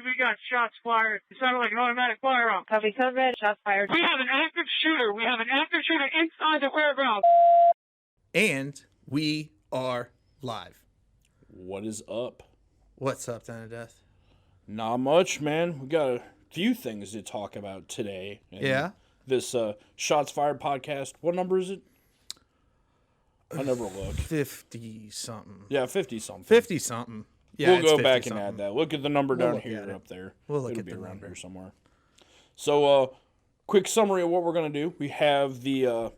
we got shots fired. It sounded like an automatic firearm. Copy, code red. Shots fired. We have an active shooter. We have an active shooter inside the warehouse. And we are live. What is up? What's up, Down to Death? Not much, man. We got a few things to talk about today. Yeah. This Shots Fired podcast. What number is it? I never look. 50-something. Yeah, 50-something. 50-something. Yeah, we'll go back and add that. Look at the number down here up there. We'll look It'll at be the around number here somewhere. So, quick summary of what we're going to do. We have the...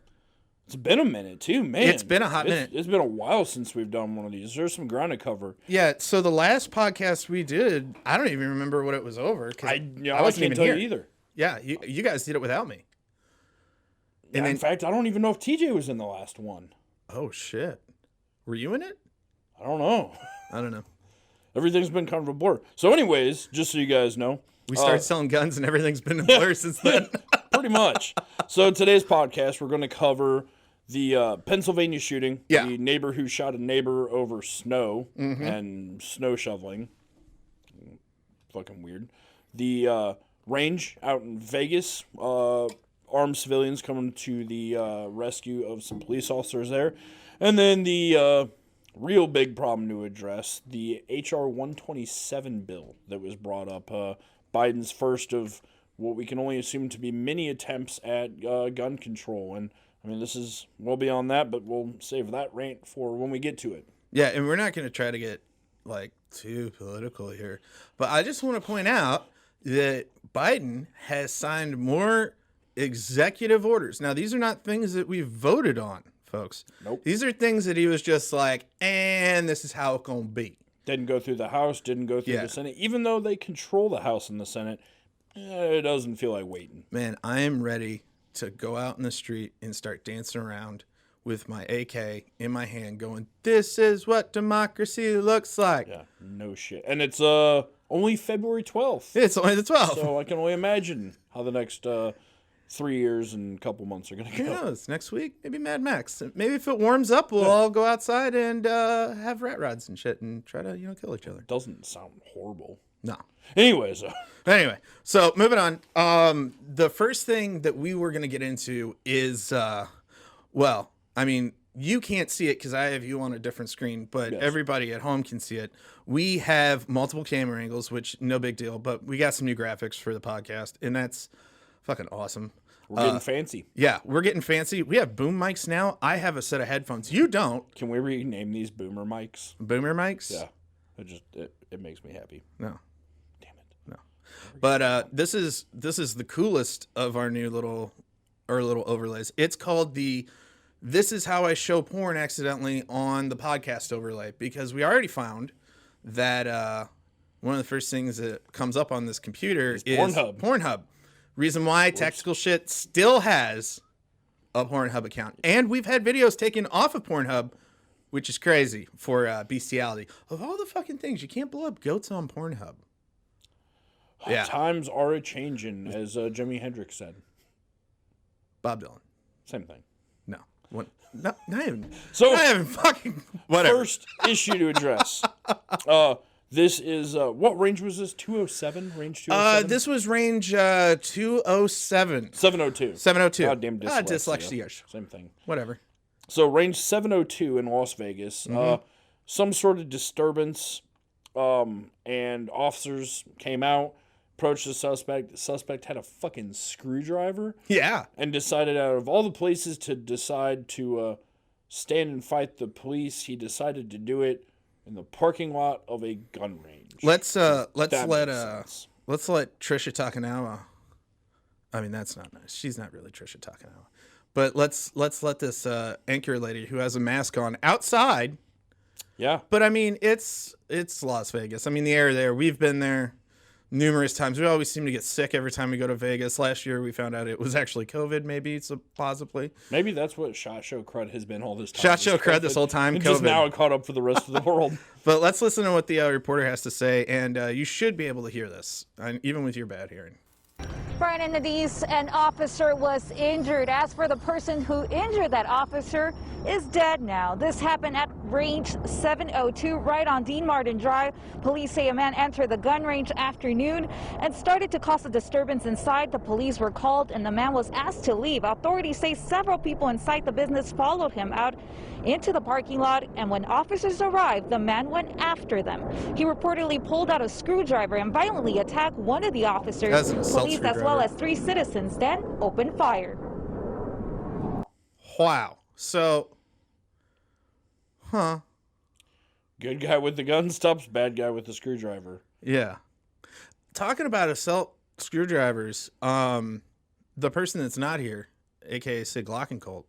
it's been a minute, too, man. It's been a hot minute. It's been a while since we've done one of these. There's some ground to cover. Yeah, so the last podcast we did, I don't even remember what it was over. I wasn't can't even tell here. you either. Yeah, you guys did it without me. And in fact, I don't even know if TJ was in the last one. Oh, shit. Were you in it? I don't know. I don't know. Everything's been kind of a blur. So anyways, just so you guys know. We started selling guns and everything's been a blur since then. Pretty much. So today's podcast, we're going to cover the Pennsylvania shooting. Yeah. The neighbor who shot a neighbor over snow and snow shoveling. Fucking weird. The range out in Vegas. Armed civilians coming to the rescue of some police officers there. And then the real big problem to address, the H.R. 127 bill that was brought up. Biden's first of what we can only assume to be many attempts at gun control. And, I mean, this is well beyond that, but we'll save that rant for when we get to it. Yeah, and we're not going to try to get, too political here. But I just want to point out that Biden has signed more executive orders. Now, these are not things that we've voted on, folks. Nope. These are things that he was just like, and this is how it's going to be. Didn't go through the House, didn't go through the Senate. Even though they control the House and the Senate, it doesn't feel like waiting. Man, I am ready to go out in the street and start dancing around with my AK in my hand going, this is what democracy looks like. Yeah, no shit. And it's only February 12th. It's only the 12th. So I can only imagine how the next 3 years and a couple months are going to go. Who knows? Next week, maybe Mad Max. Maybe if it warms up, we'll all go outside and have rat rods and shit and try to, kill each other. Doesn't sound horrible. No. Anyways. Anyway, so moving on. The first thing that we were going to get into is, you can't see it because I have you on a different screen, but everybody at home can see it. We have multiple camera angles, which no big deal, but we got some new graphics for the podcast, and that's fucking awesome. We're getting fancy. Yeah, we're getting fancy. We have boom mics now. I have a set of headphones. You don't. Can we rename these boomer mics? Boomer mics? Yeah. It makes me happy. No. Damn it. No. But this is the coolest of our new little overlays. It's called the This Is How I Show Porn Accidentally on the Podcast overlay, because we already found that one of the first things that comes up on this computer is Pornhub. Reason why Tactical Shit still has a Pornhub account. And we've had videos taken off of Pornhub, which is crazy for bestiality. Of all the fucking things, you can't blow up goats on Pornhub. Yeah. Times are a-changin', as Jimi Hendrix said. Bob Dylan. Same thing. No. What? No, not even. So, not even fucking. Whatever. First issue to address. This is, what range was this? 207? Range 207? This was range 207. 702. 702. Goddamn dyslexia. Dyslexia. Same thing. Whatever. So range 702 in Las Vegas. Some sort of disturbance, and officers came out, approached the suspect. The suspect had a fucking screwdriver. Yeah. And decided, out of all the places to decide to stand and fight the police, he decided to do it in the parking lot of a gun range. Let's let sense. Trisha Takanawa. I mean, that's not nice. She's not really Trisha Takanawa. But let's let this anchor lady who has a mask on outside. Yeah. But I mean, it's Las Vegas. I mean, the air there. We've been there numerous times. We always seem to get sick every time we go to Vegas. Last year, we found out it was actually COVID, maybe, so possibly. Maybe that's what SHOT Show crud has been all this time. SHOT Show crud this whole time, and COVID. just now it caught up for the rest of the world. But let's listen to what the reporter has to say, and you should be able to hear this, even with your bad hearing. Brian, in the East, an officer was injured. As for the person who injured that officer, is dead now. This happened at range 702 right on Dean Martin Drive. Police say a man entered the gun range afternoon and started to cause a disturbance inside. The police were called and the man was asked to leave. Authorities say several people inside the business followed him out into the parking lot, and when officers arrived, the man went after them. He reportedly pulled out a screwdriver and violently attacked one of the officers. That's an assault Police, as well screwdriver. as 3 citizens, then opened fire. Wow. So, Good guy with the gun stops bad guy with the screwdriver. yeah. Talking about assault screwdrivers, the person that's not here, aka Sig Glockencolt,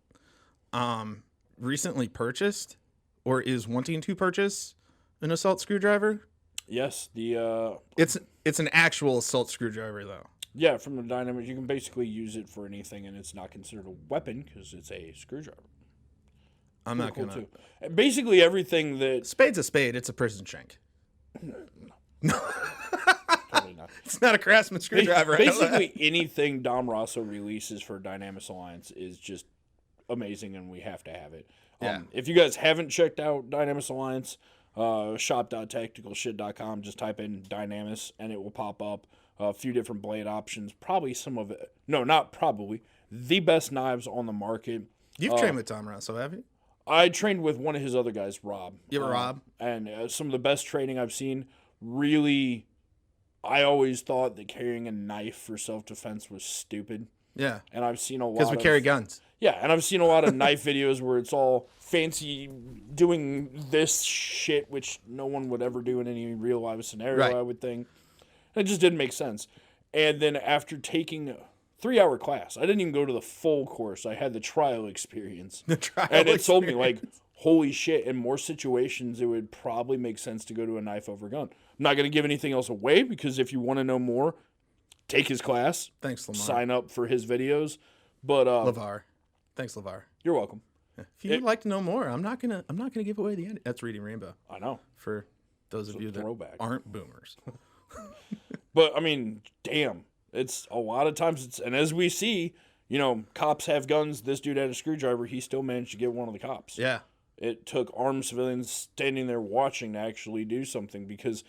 recently purchased or is wanting to purchase an assault screwdriver. Yes, It's an actual assault screwdriver though. yeah, from the dynamite, you can basically use it for anything, and it's not considered a weapon because it's a screwdriver. I'm not Cool gonna. too. Basically, everything that Spade's a spade. It's a prison shank. totally not. It's not a craftsman screwdriver. I know that. Basically, anything Dom Rosso releases for Dynamis Alliance is just amazing, and we have to have it. Yeah. If you guys haven't checked out Dynamis Alliance, shop.TacticalSht.com, just type in Dynamis, and it will pop up a few different blade options. Probably some of it. No, not probably. The best knives on the market. You've trained with Tom Rosso, have you? I trained with one of his other guys, Rob. You ever Rob? And some of the best training I've seen. Really, I always thought that carrying a knife for self-defense was stupid. Yeah. And I've seen a lot Because we carry guns. Yeah, and I've seen a lot of knife videos where it's all fancy doing this shit, which no one would ever do in any real life scenario, Right. I would think. It just didn't make sense. And then after taking a 3-hour class, I didn't even go to the full course. I had the trial experience. The trial And it told me, experience. like, holy shit, in more situations, it would probably make sense to go to a knife over gun. I'm not going to give anything else away, because if you want to know more, take his class. Thanks, Lamar. Sign up for his videos. But LeVar. Thanks, LeVar. you're welcome. If you would like to know more, I'm not gonna give away the end. That's Reading Rainbow I know. for those of you that throwback. aren't boomers. But I mean, damn, it's a lot of times. And as we see, cops have guns. This dude had a screwdriver. He still managed to get one of the cops. Yeah. It took armed civilians standing there watching to actually do something, because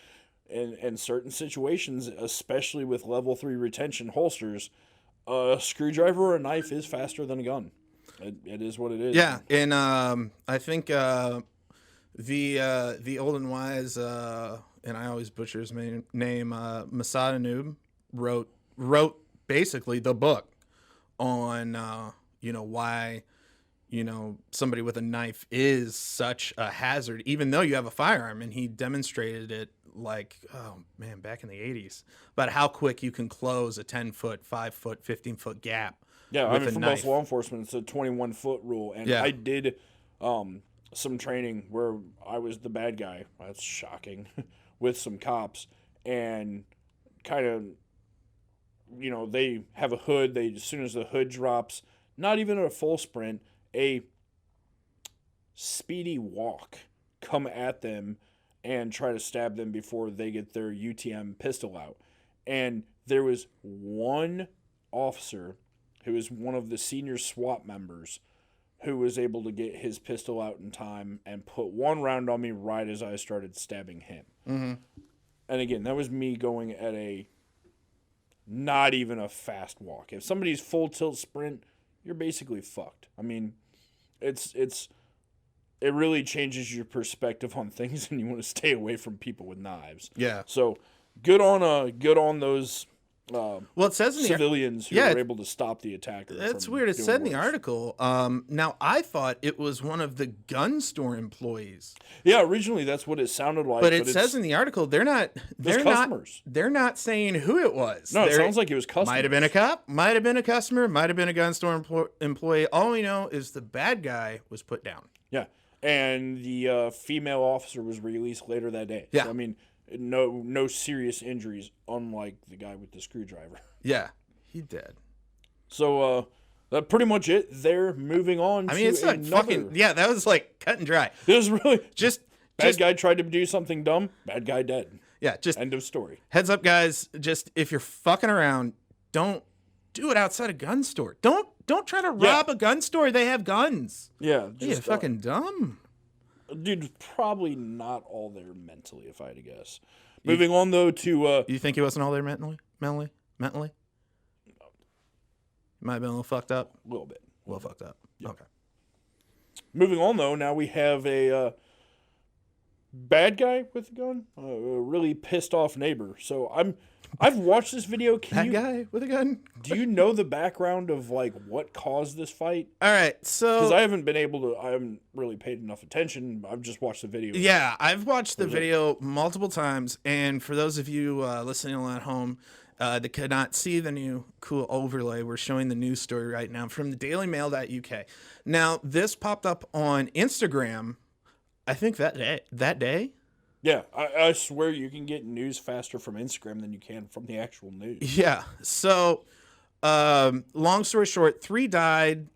in certain situations, especially with level 3 retention holsters, a screwdriver or a knife is faster than a gun. It is what it is. Yeah, and I think the old and wise, and I always butcher his name, Masada Noob wrote basically the book on why somebody with a knife is such a hazard, even though you have a firearm, and he demonstrated it back in the 80s, about how quick you can close a 10-foot, 5-foot, 15-foot gap. Yeah, with I mean, a for knife. most law enforcement, it's a 21-foot rule. And Yeah. I did some training where I was the bad guy. That's shocking. With some cops. And kind of, they have a hood. As soon as the hood drops, not even a full sprint, a speedy walk, come at them and try to stab them before they get their UTM pistol out. And there was one officer who was one of the senior SWAT members who was able to get his pistol out in time and put one round on me right as I started stabbing him. Mm-hmm. And again, that was me going at not even a fast walk. If somebody's full tilt sprint, you're basically fucked. I mean, it really changes your perspective on things, and you want to stay away from people with knives. Yeah. So good on those Well, it says in the civilians who were able to stop the attacker. That's from weird. It doing said in the worse. article. Now I thought it was one of the gun store employees, Yeah, originally that's what it sounded like. but it says in the article they're not. They're not. customers. They're not saying who it was. No, it sounds like it was customers. Might have been a cop. Might have been a customer. Might have been a gun store employee. All we know is the bad guy was put down. Yeah, and the female officer was released later that day. Yeah. So, I mean, no serious injuries, unlike the guy with the screwdriver. Yeah, he did. So that's pretty much it. They're moving on. I mean, to it's like fucking that was like cut and dry. It was really Just bad guy tried to do something dumb. Bad guy dead. Yeah, just End of story. heads up, guys. Just if you're fucking around, don't do it outside a gun store. Don't try to rob a gun store. They have guns. Yeah, You're fucking dumb. Dude, probably not all there mentally, if I had to guess. Moving on, though, to... You think he wasn't all there mentally? Might have been a little fucked up? A little bit. A little fucked up. Yeah. Okay. Moving on, though, now we have a bad guy with a gun, a really pissed off neighbor. So I've watched this video. Guy with a gun? Do you know the background of like what caused this fight? All right, so because I haven't really paid enough attention. I've just watched the video. Yeah, I've watched the video multiple times, and for those of you listening at home that could not see the new cool overlay, we're showing the news story right now from the dailymail.uk. Now, this popped up on Instagram, I think that day. Yeah, I swear you can get news faster from Instagram than you can from the actual news. Yeah, so long story short, 3 dead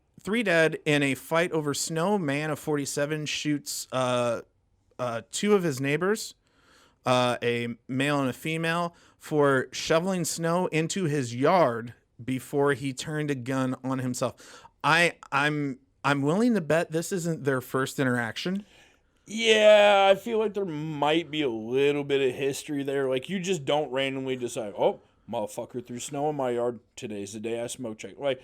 in a fight over snow. Man of 47 shoots 2 of his neighbors, a male and a female, for shoveling snow into his yard before he turned a gun on himself. I'm willing to bet this isn't their first interaction. Yeah, I feel like there might be a little bit of history there. Like, you just don't randomly decide, oh, motherfucker threw snow in my yard. Today's the day I smoke check. Like,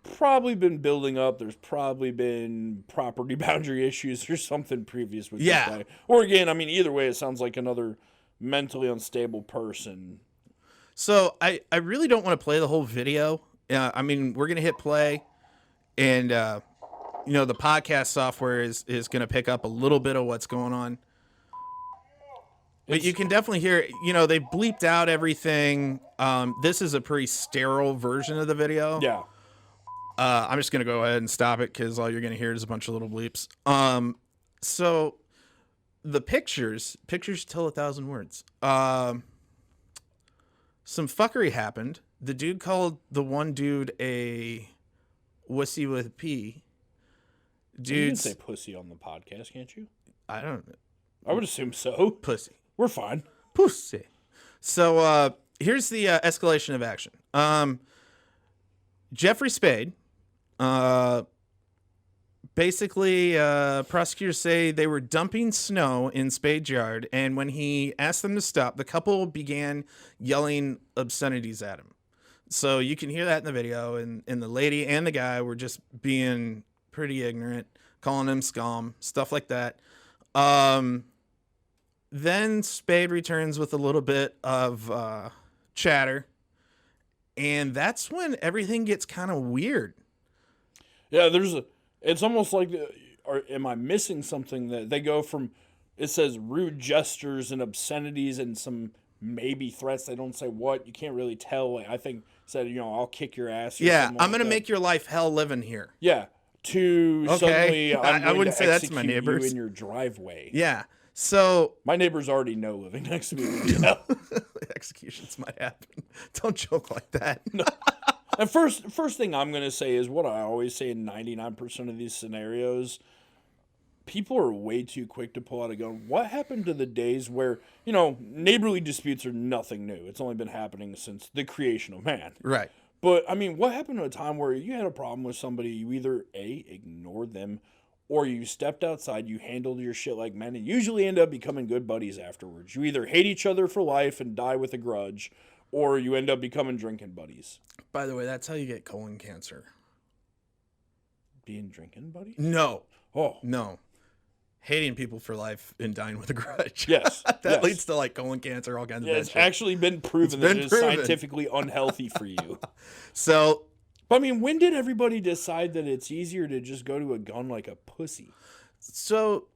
probably been building up. There's probably been property boundary issues or something previous with this guy. Or again, I mean, either way, it sounds like another mentally unstable person. So I really don't want to play the whole video. I mean, we're going to hit play, and the podcast software is going to pick up a little bit of what's going on. But you can definitely hear, they bleeped out everything. This is a pretty sterile version of the video. Yeah. I'm just going to go ahead and stop it because all you're going to hear is a bunch of little bleeps. So the pictures tell 1,000 words. Some fuckery happened. The dude called the one dude a wussy with a P. You can say pussy on the podcast, can't you? I don't know. I would assume so. Pussy. We're fine. Pussy. So here's the escalation of action. Jeffrey Spade, basically, prosecutors say they were dumping snow in Spade's yard, and when he asked them to stop, the couple began yelling obscenities at him. So you can hear that in the video, and the lady and the guy were just being pretty ignorant, calling him scum, stuff like that. Then Spade returns with a little bit of chatter, and that's when everything gets kind of weird. Yeah, it's almost like, am I missing something that they go from, it says rude gestures and obscenities and some maybe threats. They don't say what. You can't really tell. Like, I think said, I'll kick your ass. Yeah, I'm going to make your life hell living here. Yeah. Suddenly, I wouldn't say that's my neighbors. You in your driveway. Yeah. So my neighbors already know living next to me. Executions might happen. Don't joke like that. No. And first thing I'm going to say is what I always say in 99% of these scenarios. People are way too quick to pull out a gun. What happened to the days where, neighborly disputes are nothing new. It's only been happening since the creation of man. Right. But, I mean, what happened to a time where you had a problem with somebody, you either, A, ignored them, or you stepped outside, you handled your shit like men, and usually end up becoming good buddies afterwards. You either hate each other for life and die with a grudge, or you end up becoming drinking buddies. By the way, that's how you get colon cancer. Being drinking buddies? No. Oh. No. Hating people for life and dying with a grudge. Yes. That leads to like colon cancer, all kinds of it's shit. Actually been proven that it is scientifically unhealthy for you. So, but I mean, when did everybody decide that it's easier to just go to a gun like a pussy? So,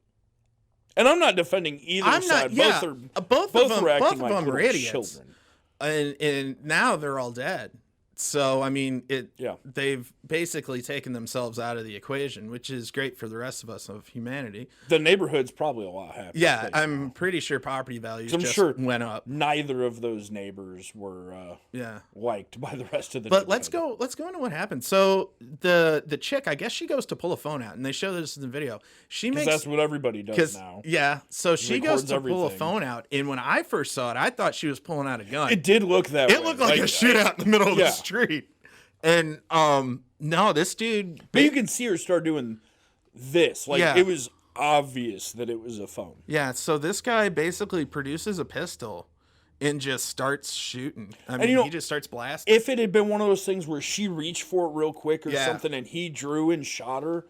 and I'm not defending either side. Yeah, both of them are idiots. Children. And now they're all dead. So, I mean, Yeah. They've basically taken themselves out of the equation, which is great for the rest of us of humanity. The neighborhood's probably a lot happier. Yeah, I'm pretty sure property values went up. Neither of those neighbors were liked by the rest of the But let's go into what happened. So the chick, I guess she goes to pull a phone out, and they show this in the video. That's what everybody does now. Yeah, so she goes to pull a phone out, and when I first saw it, I thought she was pulling out a gun. It did look that way. It looked like a shootout in the middle of the street. And no, this dude. But you can see her start doing this. Like, Yeah. it was obvious that it was a phone. Yeah, so this guy basically produces a pistol and just starts shooting. I mean, you know, he just starts blasting. If it had been one of those things where she reached for it real quick or Yeah. something and he drew and shot her,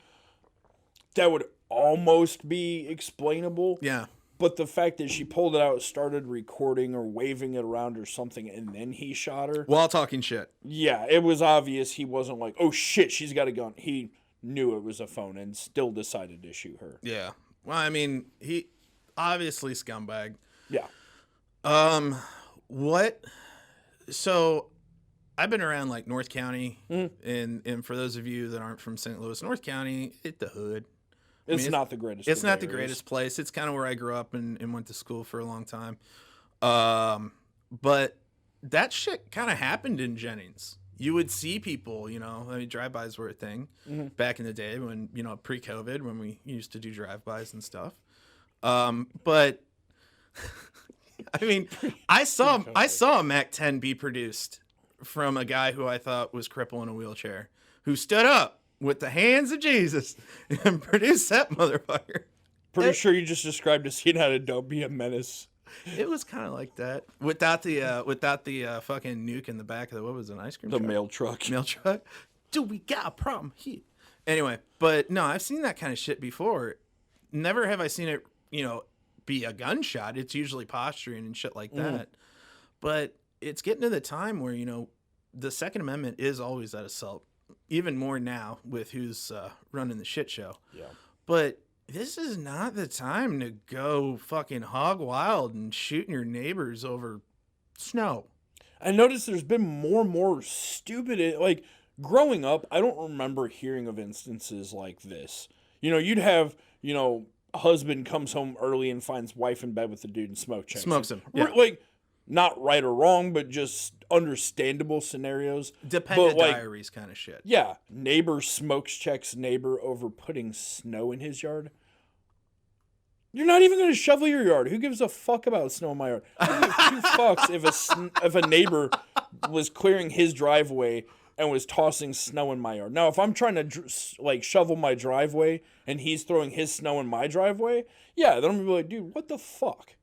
that would almost be explainable. Yeah. But the fact that she pulled it out, started recording or waving it around or something, and then he shot her. While talking shit. Yeah, it was obvious he wasn't like, oh shit, she's got a gun. He knew it was a phone and still decided to shoot her. Yeah. Well, I mean, he obviously scumbag. Yeah. What? So I've been around like North County, and for those of you that aren't from St. Louis, North County, it's the hood. It's not the greatest. It's of not the areas. greatest place. It's kind of where I grew up and went to school for a long time. But that shit kind of happened in Jennings. You would see people, you know, I mean, drive-bys were a thing back in the day when, you know, pre-COVID, when we used to do drive-bys and stuff. But I mean, I saw a Mac 10 be produced from a guy who I thought was crippled in a wheelchair, who stood up with the hands of Jesus and produced that motherfucker. Pretty sure you just described a scene out of Don't Be a Menace. It was kind of like that without the fucking nuke in the back of the, what was it, an ice cream The truck? mail truck. Mail truck. Dude, we got a problem here. Anyway, but no, I've seen that kind of shit before. Never have I seen it, you know, be a gunshot. It's usually posturing and shit like that. But it's getting to the time where, you know, the Second Amendment is always at assault. Even more now with who's running the shit show. Yeah. But this is not the time to go fucking hog wild and shooting your neighbors over snow. I noticed there's been more and more stupid, like, growing up, I don't remember hearing of instances like this. You know, you'd have, you know, a husband comes home early and finds wife in bed with the dude and smokes him. Yeah. Like, not right or wrong, but just understandable scenarios. Dependent diaries kind of shit. Yeah. Neighbor smokes checks neighbor over putting snow in his yard. You're not even going to shovel your yard. Who gives a fuck about snow in my yard? I don't give 2 fucks if a neighbor was clearing his driveway and was tossing snow in my yard. Now, if I'm trying to shovel my driveway and he's throwing his snow in my driveway, yeah, then I'm going to be like, dude, what the fuck?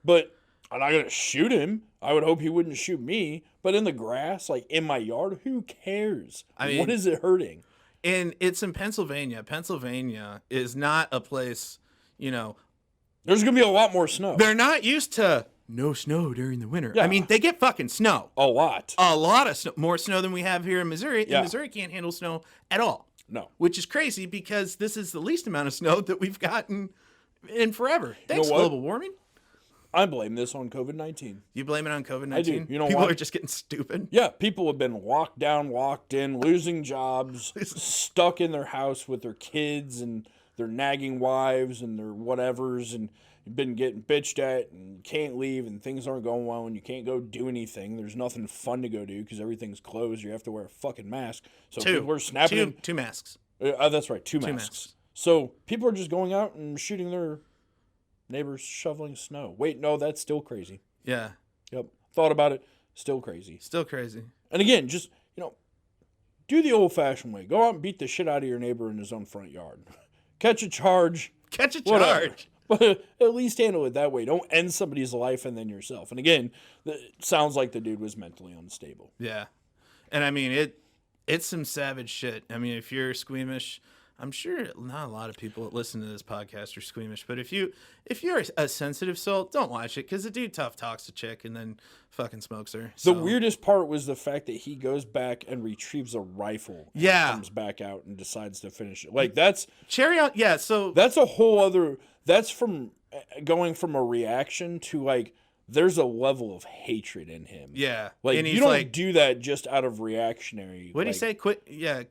But I'm not going to shoot him. I would hope he wouldn't shoot me. But in the grass, like in my yard, who cares? I mean, what is it hurting? And it's in Pennsylvania. Pennsylvania is not a place, you know. There's going to be a lot more snow. They're not used to no snow during the winter. Yeah. I mean, they get fucking snow. A lot. A lot of snow. More snow than we have here in Missouri. Yeah. And Missouri can't handle snow at all. No. Which is crazy because this is the least amount of snow that we've gotten in forever. Thanks, what? global warming. I blame this on COVID-19. You blame it on COVID-19? I do. You know People why? are just getting stupid. Yeah, people have been locked down, locked in, losing jobs, stuck in their house with their kids and their nagging wives and their whatevers, and been getting bitched at and can't leave and things aren't going well and you can't go do anything. There's nothing fun to go do because everything's closed. You have to wear a fucking mask. So people are snapping. Two masks. That's right, two masks. masks. So people are just going out and shooting their neighbors shoveling snow. Wait, no, that's still crazy. Yeah. Yep. Thought about it. Still crazy. Still crazy. And again, just, you know, do the old-fashioned way. Go out and beat the shit out of your neighbor in his own front yard. Catch a charge. Catch a whatever. charge. But at least handle it that way. Don't end somebody's life and then yourself. And again, it sounds like the dude was mentally unstable. Yeah. And I mean, it's some savage shit. I mean, if you're squeamish, I'm sure not a lot of people that listen to this podcast are squeamish, but if you're a sensitive soul, don't watch it because the dude tough talks to chick and then fucking smokes her. The weirdest part was the fact that he goes back and retrieves a rifle. And comes back out and decides to finish it. Like that's cherry on. Yeah. So that's a whole other. That's from going from a reaction to like there's a level of hatred in him. Yeah. Like and you don't do that just out of reactionary. What do you say? Quit. Yeah.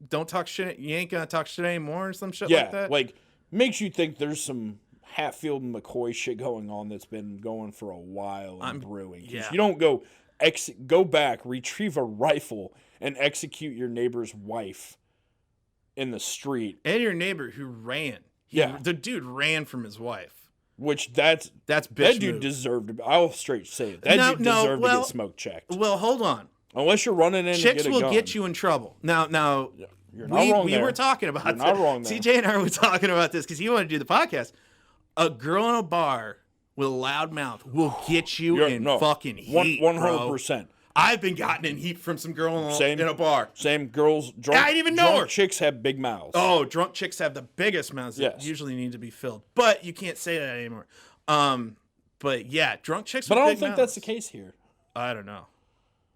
Don't talk shit. You ain't gonna talk shit anymore or some shit like that. Yeah, like makes you think there's some Hatfield and McCoy shit going on that's been going for a while and brewing. Yeah. You don't go back, retrieve a rifle, and execute your neighbor's wife in the street. And your neighbor who ran. The dude ran from his wife. Which that's bitch that dude move. Deserved. I'll straight say it. That dude deserved to get smoke checked. Well, hold on. Unless you're running in Chicks to get a will gun. get you in trouble. Now, You're not wrong we there. were talking about You're not wrong there. CJ and I were talking about this because he wanted to do the podcast. A girl in a bar with a loud mouth will get you in fucking heat, 100%. I've been gotten in heat from some girl in a bar. Same girls. Drunk, I didn't even know her. Chicks have big mouths. Oh, drunk chicks have the biggest mouths that usually need to be filled. But you can't say that anymore. But yeah, drunk chicks. But with I don't big think mouths. that's the case here. I don't know.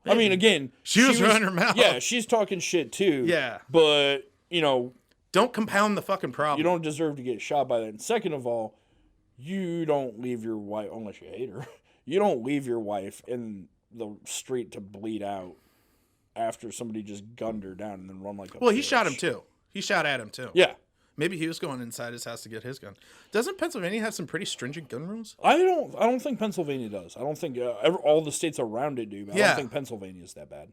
I mean, again, she was running her mouth. Yeah, she's talking shit too. Yeah, but you know, don't compound the fucking problem. You don't deserve to get shot by that. And second of all, you don't leave your wife unless you hate her. You don't leave your wife in the street to bleed out after somebody just gunned her down and then run like a Well, bitch. he shot him too. He shot at him too. Yeah. Maybe he was going inside his house to get his gun. Doesn't Pennsylvania have some pretty stringent gun rules? I don't think Pennsylvania does. I don't think all the states around it do. But I don't think Pennsylvania is that bad.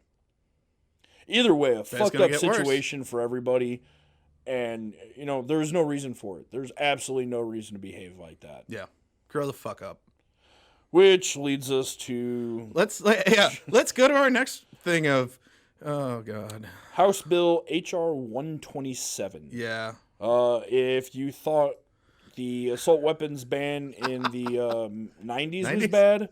Either way, a fucked up situation for everybody, and you know there's no reason for it. There's absolutely no reason to behave like that. Yeah, grow the fuck up. Which leads us to let's go to our next thing of oh god, House Bill HR 127. Yeah. If you thought the assault weapons ban in the 90s was bad,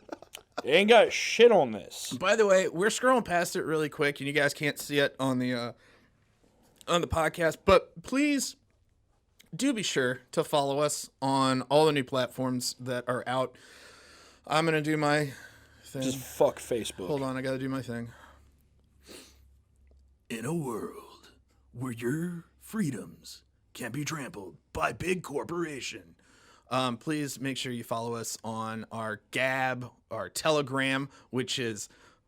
they ain't got shit on this. By the way, we're scrolling past it really quick, and you guys can't see it on the podcast. But please do be sure to follow us on all the new platforms that are out. I'm gonna do my thing. Just fuck Facebook. Hold on, I gotta do my thing. In a world where your freedoms can't be trampled by big corporation, please make sure you follow us on our Gab, our Telegram, which is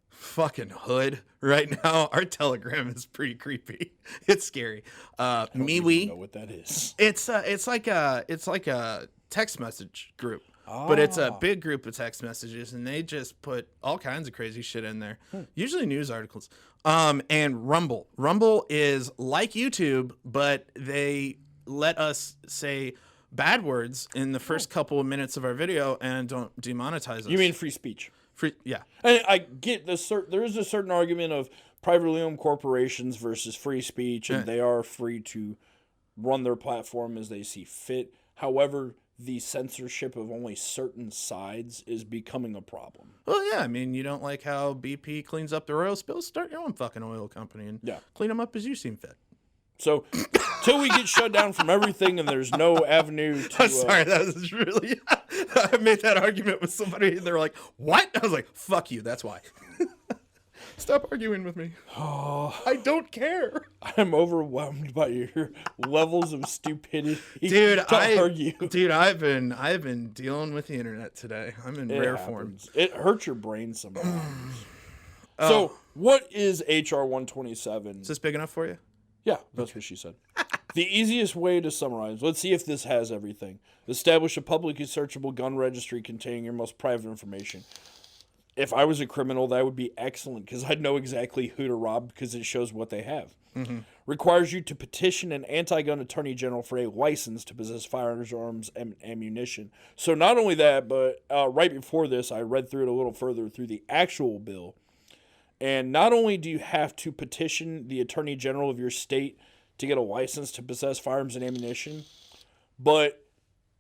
fucking hood right now. Our Telegram is pretty creepy. It's scary. I don't even know what that is. It's like a text message group. But it's a big group of text messages, and they just put all kinds of crazy shit in there. Usually news articles. And Rumble. Rumble is like YouTube, but they let us say bad words in the first couple of minutes of our video and don't demonetize us. You mean free speech? Yeah. And I get there is a certain argument of privately owned corporations versus free speech, and they are free to run their platform as they see fit. However, the censorship of only certain sides is becoming a problem. Well, yeah. I mean, you don't like how BP cleans up their oil spills? Start your own fucking oil company and clean them up as you seem fit. So, till we get shut down from everything and there's no avenue to... I'm sorry, that was really... I made that argument with somebody and they were like, what? I was like, fuck you, that's why. Stop arguing with me. I don't care. I'm overwhelmed by your levels of stupidity. Dude, argue. Dude, I've been dealing with the internet today. I'm in rare form. It hurts your brain sometimes. So, what is HR 127? Is this big enough for you? Yeah, that's what she said. The easiest way to summarize, let's see if this has everything. Establish a publicly searchable gun registry containing your most private information. If I was a criminal, that would be excellent because I'd know exactly who to rob because it shows what they have. Mm-hmm. Requires you to petition an anti-gun attorney general for a license to possess firearms and ammunition. So not only that, but right before this, I read through it a little further through the actual bill. And not only do you have to petition the attorney general of your state to get a license to possess firearms and ammunition, but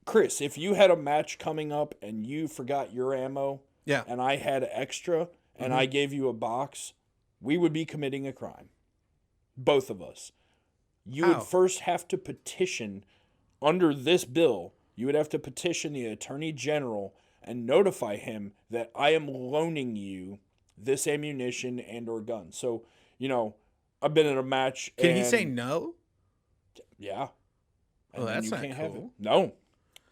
Chris, if you had a match coming up and you forgot your ammo, and I had extra, and I gave you a box, we would be committing a crime. Both of us. You would first have to petition, under this bill, you would have to petition the Attorney General and notify him that I am loaning you this ammunition and or gun. So, you know, I've been in a match. Can he say no? Yeah. Well, that's not cool. No.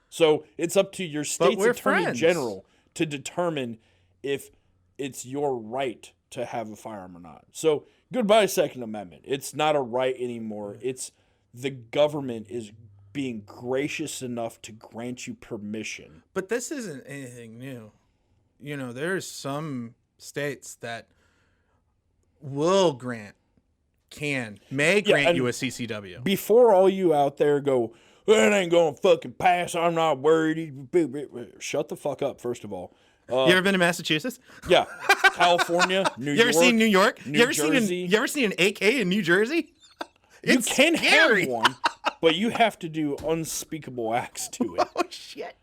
So it's up to your state's Attorney General to determine if it's your right to have a firearm or not. So goodbye Second Amendment. It's not a right anymore. It's the government is being gracious enough to grant you permission. But this isn't anything new. You know, there's some states that will grant, may grant you a CCW. Before all you out there go, well, it ain't going to fucking pass, I'm not worried. Shut the fuck up, first of all. You ever been to Massachusetts? Yeah, California, New York. You ever seen New York? New you ever Jersey. seen an AK in New Jersey? You It's can scary. have one, but you have to do unspeakable acts to it. Oh shit!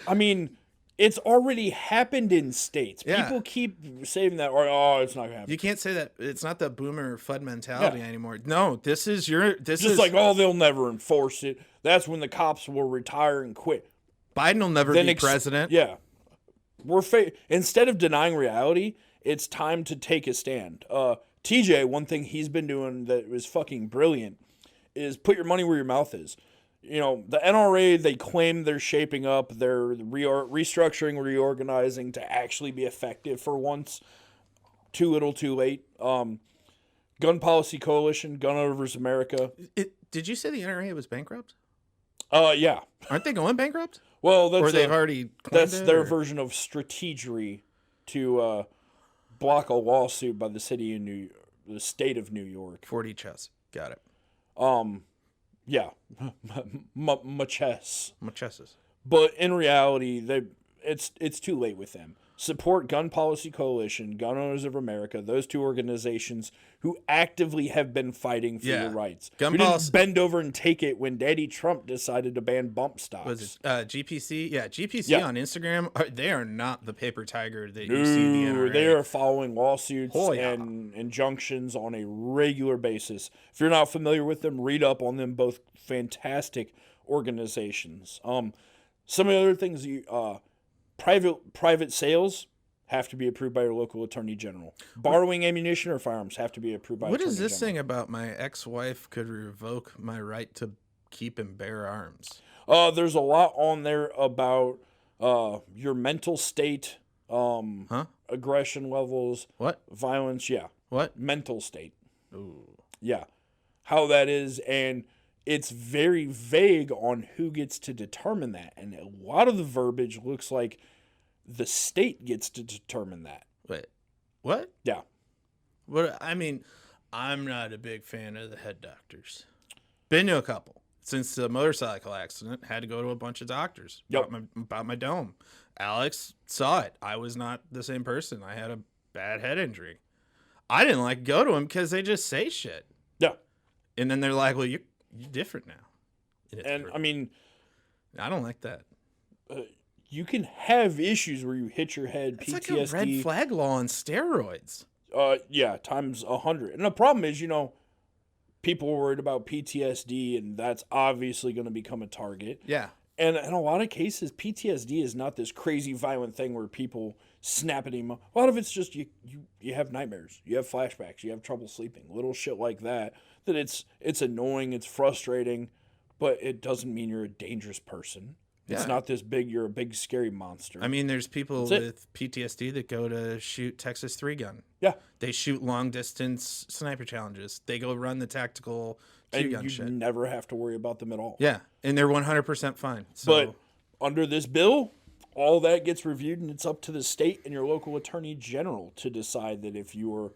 I mean, it's already happened in states. Yeah. People keep saying that, or it's not gonna happen. You can't say that. It's not the boomer FUD mentality anymore. No, this is your. This Just is like, they'll never enforce it. That's when the cops will retire and quit. Biden will never be president. Yeah, instead of denying reality, it's time to take a stand. TJ, one thing he's been doing that was fucking brilliant is put your money where your mouth is. You know, the NRA, they claim they're shaping up, they're restructuring, reorganizing to actually be effective for once. Too little, too late. Gun Policy Coalition, Gun Owners America. Did you say the NRA was bankrupt? Yeah. Aren't they going bankrupt? Well, Or they've already claimed that's it, their or? version of strategery to block a lawsuit by the state of New York. 40 chess. Got it. Yeah, Machess. Machesses. But in reality, it's too late with them. Support Gun Policy Coalition, Gun Owners of America, those two organizations who actively have been fighting for your rights. Gun who policy- didn't bend over and take it when Daddy Trump decided to ban bump stocks. Was it GPC? Yeah, GPC Yeah. on Instagram. They are not the paper tiger that you see in the NRA. They are following lawsuits Oh, yeah. and injunctions on a regular basis. If you're not familiar with them, read up on them. Both fantastic organizations. Some of the other things, private sales have to be approved by your local attorney general. Borrowing ammunition or firearms have to be approved by. What attorney is this general. thing about my ex-wife could revoke my right to keep and bear arms? There's a lot on there about your mental state, aggression levels, What? violence. Yeah, What? mental state. Ooh. Yeah, how that is, and it's very vague on who gets to determine that, and a lot of the verbiage looks like the state gets to determine that. Wait. What? Yeah. What? I mean, I'm not a big fan of the head doctors. Been to a couple since the motorcycle accident. Had to go to a bunch of doctors about my dome. Alex saw it. I was not the same person. I had a bad head injury. I didn't like to go to them because they just say shit. Yeah. And then they're like, "Well, you're different now." And I mean, I don't like that. you can have issues where you hit your head, It's PTSD. like a red flag law on steroids. Yeah, times 100. And the problem is, people are worried about PTSD, and that's obviously going to become a target. Yeah. And in a lot of cases, PTSD is not this crazy violent thing where people snap at him. A lot of it's just you have nightmares, you have flashbacks, you have trouble sleeping, little shit like that. That it's annoying, it's frustrating, but it doesn't mean you're a dangerous person. It's not this big, you're a big scary monster. I mean, there's people with PTSD that go to shoot Texas 3 gun. Yeah. They shoot long distance sniper challenges. They go run the tactical 2 gun you shit. never have to worry about them at all. Yeah, and they're 100% fine. So, But under this bill, all that gets reviewed, and it's up to the state and your local attorney general to decide that if you are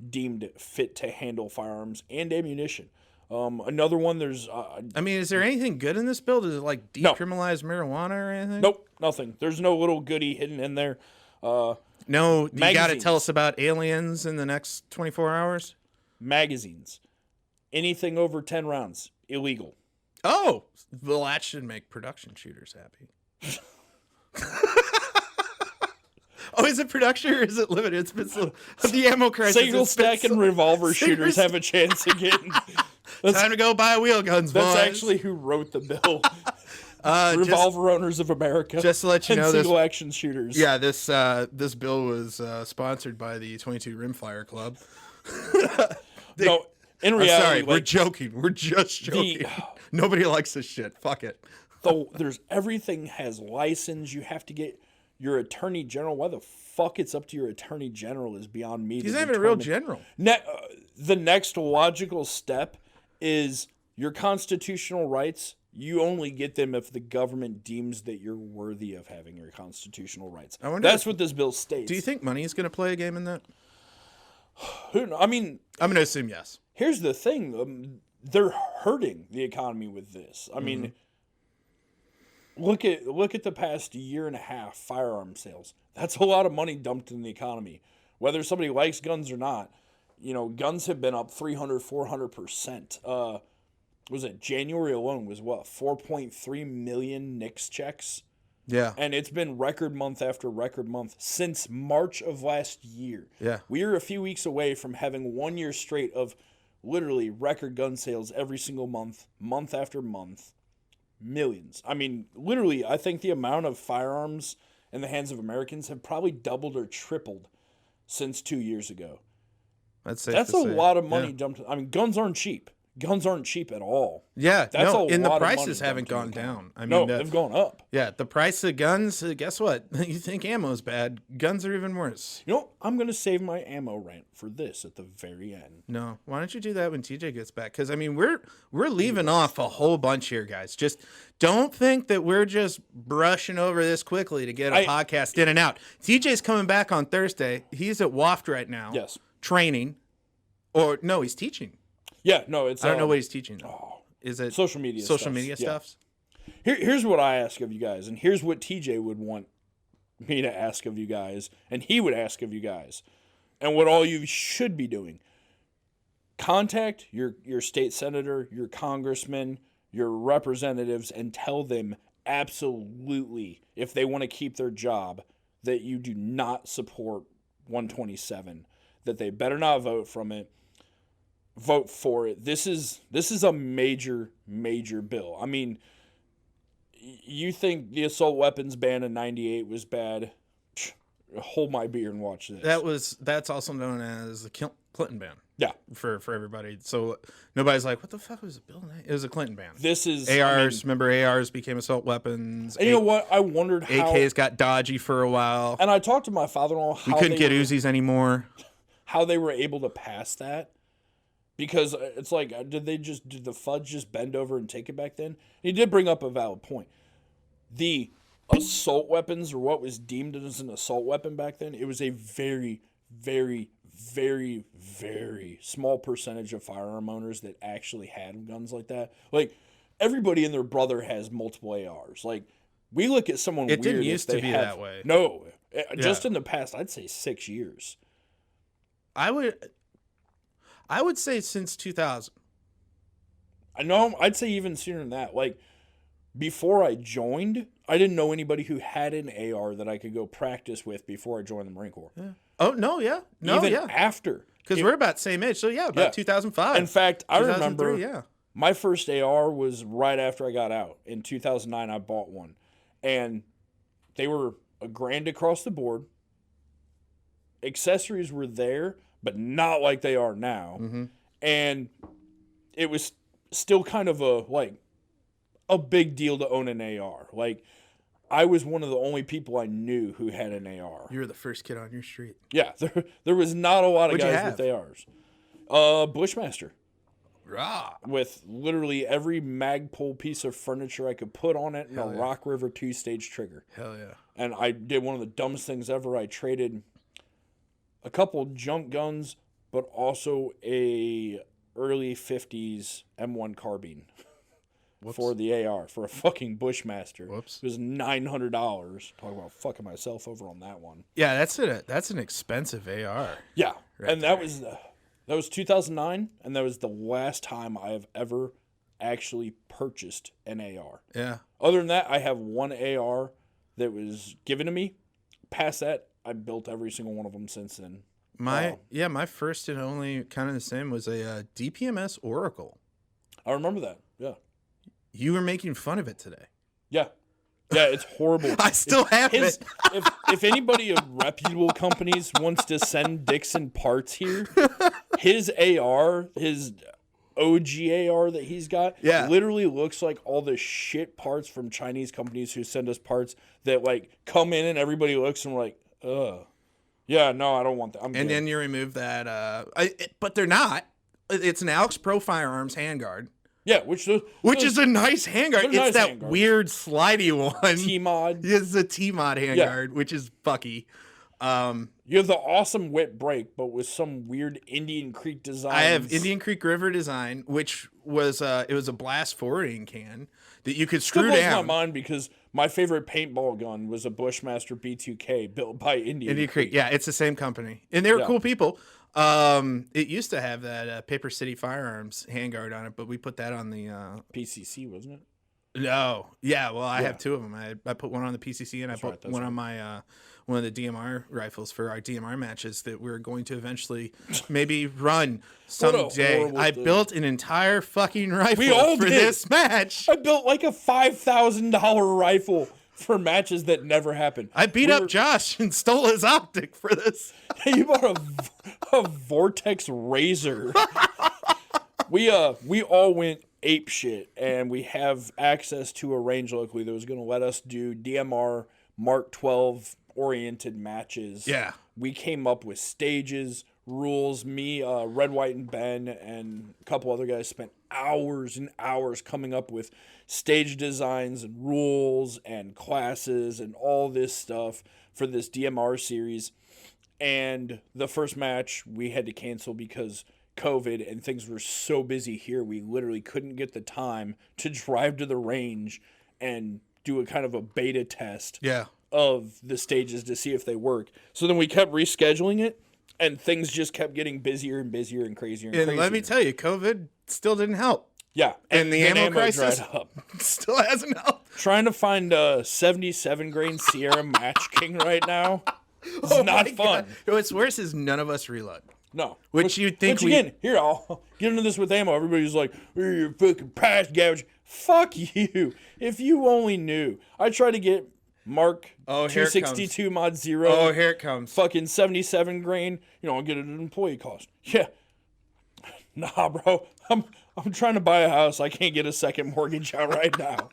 deemed fit to handle firearms and ammunition. Another one, there's... I mean, is there anything good in this bill? Does it like decriminalize marijuana or anything? Nope, nothing. There's no little goodie hidden in there. No, you got to magazines. tell us about aliens in the next 24 hours? Magazines. Anything over 10 rounds, illegal. Oh, well, that should make production shooters happy. Oh, is it production or is it limited? It's been so, the ammo crisis. Single stack and revolver shooters have a chance again. Time to go buy wheel guns, That's boys. actually who wrote the bill. Revolver Owners of America. Just to let you and know, single action shooters. Yeah, this bill was sponsored by the 22 Rimfire Club. No, in reality, sorry, we're joking. We're just joking. Nobody likes this shit. Fuck it. There's everything has license. You have to get your attorney general. Why the fuck it's up to your attorney general is beyond me. He's not even a real general. The next logical step is your constitutional rights. You only get them if the government deems that you're worthy of having your constitutional rights. That's what this bill states. Do you think money is going to play a game in that? I mean, I'm going to assume yes. Here's the thing. They're hurting the economy with this. I mean, Look at the past year and a half firearm sales. That's a lot of money dumped in the economy. Whether somebody likes guns or not, guns have been up 300, 400%. Was it January alone was what, 4.3 million NICS checks? Yeah. And it's been record month after record month since March of last year. Yeah. We are a few weeks away from having 1 year straight of literally record gun sales every single month, month after month. Millions. I mean, literally, I think the amount of firearms in the hands of Americans have probably doubled or tripled since 2 years ago. That's a lot of money dumped. I mean, guns aren't cheap. Guns aren't cheap at all. Yeah, That's no, a and the lot of prices money haven't dumped gone in the down. I No, mean, they've gone up. Yeah, the price of guns, guess what? You think ammo's bad. Guns are even worse. I'm going to save my ammo rant for this at the very end. No, why don't you do that when TJ gets back? Because, I mean, we're leaving off a whole bunch here, guys. Just don't think that we're just brushing over this quickly to get a podcast in and out. TJ's coming back on Thursday. He's at WAFT right now. Yes. Training. Or, no, he's teaching. Yeah, no, it's... I don't know what he's teaching, though. Oh, is it social media stuff? Here's what I ask of you guys, and here's what TJ would want me to ask of you guys, and he would ask of you guys, and what all you should be doing. Contact your state senator, your congressman, your representatives, and tell them absolutely, if they want to keep their job, that you do not support 127, that they better not vote for it. This is a major bill. I mean, you think the assault weapons ban in 98 was bad? Hold my beer and watch this. That's also known as the Clinton ban. Yeah, for everybody. So nobody's like, what the fuck was the bill? It was a Clinton ban. This is ARs. Remember, ARs became assault weapons. And you know what? I wondered how AKs got dodgy for a while. And I talked to my father-in-law. We couldn't get Uzis anymore. How they were able to pass that. Because it's like, did the fudge just bend over and take it back then? He did bring up a valid point. The assault weapons, or what was deemed as an assault weapon back then, it was a very, very, very, very small percentage of firearm owners that actually had guns like that. Like, everybody and their brother has multiple ARs. Like, we look at someone weird. It didn't used to be that way. No. Just in the past, I'd say 6 years. I would say since 2000. I know. I'd say even sooner than that. Like, before I joined, I didn't know anybody who had an AR that I could go practice with before I joined the Marine Corps. Yeah. Oh, no, yeah. No, even yeah. after. Because we're about the same age. So, yeah, about 2005. In fact, I remember yeah. my first AR was right after I got out. In 2009, I bought one. And they were $1,000 across the board. Accessories were there, but not like they are now. Mm-hmm. And it was still kind of a big deal to own an AR. Like, I was one of the only people I knew who had an AR. You were the first kid on your street. Yeah, there was not a lot of What'd guys with ARs. Bushmaster. Rah. With literally every Magpul piece of furniture I could put on it and a Rock River 2-stage trigger. Hell yeah. And I did one of the dumbest things ever. I traded a couple junk guns, but also a early 50s M1 carbine. Whoops. For the AR, for a fucking Bushmaster. Whoops. It was $900. Talk about fucking myself over on that one. Yeah, that's an expensive AR. Yeah, right and that was 2009, and that was the last time I have ever actually purchased an AR. Yeah. Other than that, I have one AR that was given to me. Past that, I built every single one of them since then. My first and only kind of the same was a DPMS Oracle. I remember that. Yeah. You were making fun of it today. Yeah. Yeah, it's horrible. I still have it. If anybody of reputable companies wants to send Dixon parts here, his AR, his OG AR that he's got, literally looks like all the shit parts from Chinese companies who send us parts that like come in and everybody looks and we're like, ugh. Yeah, no, I don't want that. And then you remove that. But they're not. It's an Alex Pro Firearms handguard. Yeah, which is a nice handguard. It's nice that weird slidey one. T-mod. It's a T-mod handguard, which is fucky. You have the awesome wet break, but with some weird Indian Creek design. I have Indian Creek River design, which was it was a blast forwarding can that you could screw Still blows down. my mind because my favorite paintball gun was a Bushmaster B2K built by Indian Creek. Yeah, it's the same company, and they were cool people. It used to have that Paper City Firearms handguard on it, but we put that on the PCC, wasn't it? No, yeah. Well, I have two of them. I put one on the PCC, and I put one on my one of the DMR rifles for our DMR matches that we're going to eventually maybe run someday. I built an entire fucking rifle for this match. I built like a $5,000 rifle for matches that never happened. I beat up Josh and stole his optic for this. You bought a Vortex Razor. We all went ape shit, and we have access to a range locally that was going to let us do DMR Mark 12 oriented matches. Yeah. We came up with stages, rules. Me, Red, White, and Ben, and a couple other guys spent hours and hours coming up with stage designs and rules and classes and all this stuff for this DMR series. And the first match we had to cancel because COVID and things were so busy here, we literally couldn't get the time to drive to the range and do a kind of a beta test of the stages to see if they work. So then we kept rescheduling it, and things just kept getting busier and busier and crazier and crazier. And let me tell you, COVID still didn't help. Yeah. And the ammo crisis dried up. Still hasn't helped. Trying to find a 77 grain Sierra Match King right now is not fun. What's worse is none of us reload. No. Which you'd think again, here, I'll get into this with ammo. Everybody's like, you're fucking past gouge. Fuck you. If you only knew. I tried to get Mark 262 Mod 0. Oh, here it comes. Fucking 77 grain. I'll get it at an employee cost. Yeah. Nah, bro. I'm trying to buy a house. I can't get a second mortgage out right now.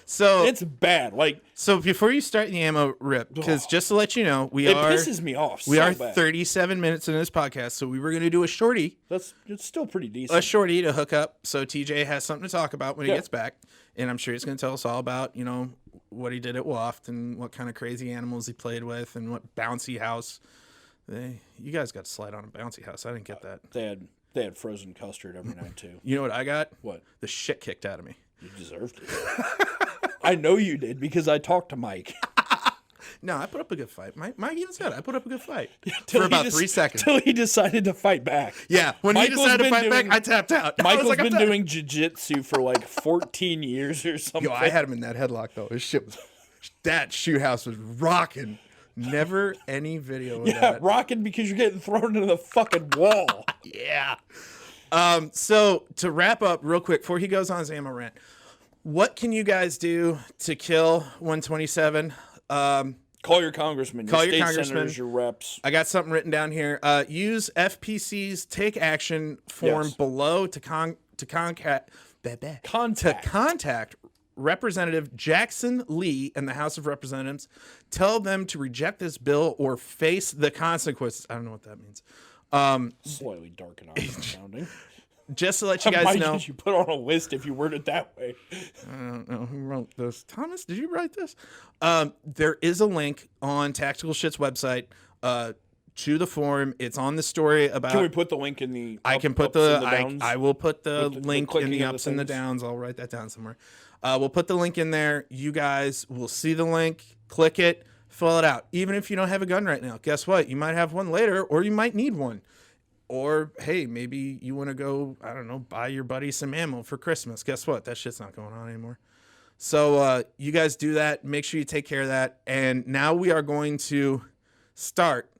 So it's bad. So before you start the ammo rip, because just to let you know, it pisses me off. We are 37 minutes into this podcast, so we were going to do a shorty. It's still pretty decent. A shorty to hook up, so TJ has something to talk about when he gets back, and I'm sure he's going to tell us all about what he did at Waft and what kind of crazy animals he played with and what bouncy house. You guys got to slide on a bouncy house. I didn't get that. They had frozen custard every night, too. You know what I got? What? The shit kicked out of me. You deserved it. I know you did because I talked to Mike. No, I put up a good fight. Mike even said I put up a good fight for about 3 seconds. Till he decided to fight back. Yeah, when he decided to fight back, I tapped out. Michael's been doing jiu-jitsu for like 14 years or something. Yo, I had him in that headlock, though. That shoot house was rocking. Never any video of that. Yeah, rocking because you're getting thrown into the fucking wall. Yeah. So to wrap up real quick before he goes on his ammo rant, what can you guys do to kill 127? Call your congressman, your state senators, your reps. I got something written down here. Use FPC's take action form below to contact Representative Jackson Lee in the House of Representatives. Tell them to reject this bill or face the consequences. I don't know what that means. Slightly dark and awesome sounding. Just to let you guys know. Did you put on a list if you word it that way? I don't know who wrote this. Thomas, did you write this? There is a link on Tactical Sht's website to the forum. It's on the story about. Can we put the link in the? I can put the. I will put the link in the ups and the downs. I'll write that down somewhere. We'll put the link in there. You guys will see the link. Click it. Fill it out. Even if you don't have a gun right now, guess what? You might have one later, or you might need one. Or, hey, maybe you want to go, I don't know, buy your buddy some ammo for Christmas. Guess what? That shit's not going on anymore. So you guys do that. Make sure you take care of that. And now we are going to start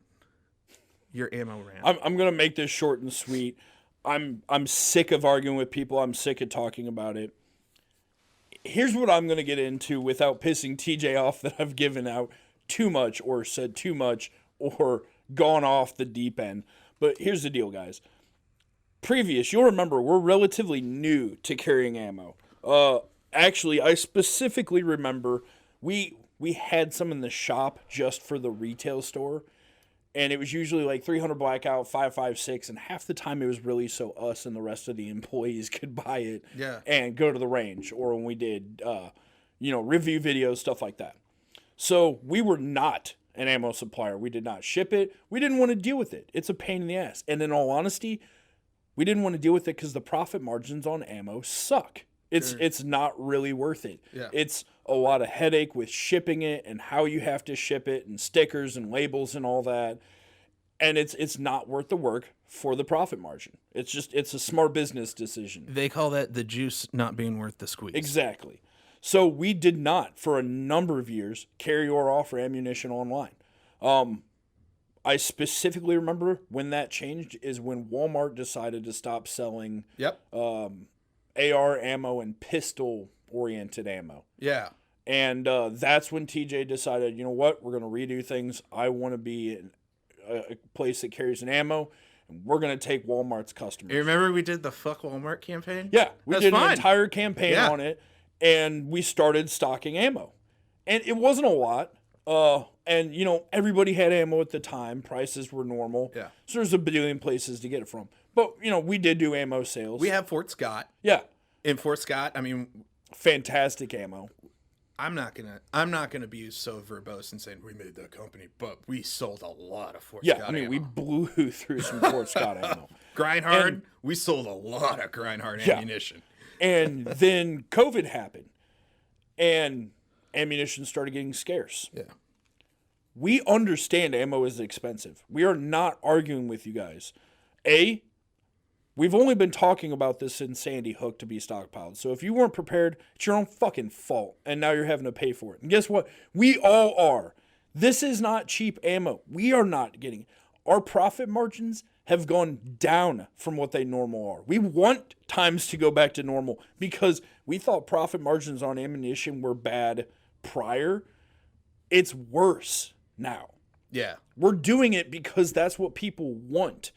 your ammo rant. I'm going to make this short and sweet. I'm sick of arguing with people. I'm sick of talking about it. Here's what I'm going to get into without pissing TJ off that I've given out too much or said too much or gone off the deep end. But here's the deal, guys. You'll remember, we're relatively new to carrying ammo. Actually, I specifically remember we had some in the shop just for the retail store. And it was usually like 300 blackout, 5.56, and half the time it was really so us and the rest of the employees could buy it and go to the range. Or when we did, review videos, stuff like that. So we were not an ammo supplier. We did not ship it. We didn't want to deal with it. It's a pain in the ass. And in all honesty, we didn't want to deal with it because the profit margins on ammo suck. It's not really worth it. Yeah. It's a lot of headache with shipping it and how you have to ship it and stickers and labels and all that. And it's not worth the work for the profit margin. It's a smart business decision. They call that the juice not being worth the squeeze. Exactly. So we did not, for a number of years, carry or offer ammunition online. I specifically remember when that changed is when Walmart decided to stop selling AR ammo and pistol-oriented ammo. Yeah. And that's when TJ decided, you know what, we're going to redo things. I want to be in a place that carries an ammo, and we're going to take Walmart's customers. You remember we did the Fuck Walmart campaign? Yeah, we did fun. an entire campaign on it, and we started stocking ammo. And it wasn't a lot. And, you know, everybody had ammo at the time. Prices were normal. Yeah. So there's a billion places to get it from. But, you know, we did do ammo sales. We have Fort Scott. Yeah. In Fort Scott, I mean, fantastic ammo. I'm not gonna be so verbose and saying we made that company, but we sold a lot of Fort Scott. Yeah, I mean, ammo. we blew through some Fort Scott ammo. Grindhard, we sold a lot of Grindhard ammunition. And then COVID happened, and ammunition started getting scarce. Yeah. We understand ammo is expensive. We are not arguing with you guys. We've only been talking about this since Sandy Hook to be stockpiled. So if you weren't prepared, it's your own fucking fault. And now you're having to pay for it. And guess what? We all are. This is not cheap ammo. We are not getting it. Our profit margins have gone down from what they normal are. We want times to go back to normal because we thought profit margins on ammunition were bad prior. It's worse now. Yeah. We're doing it because that's what people want.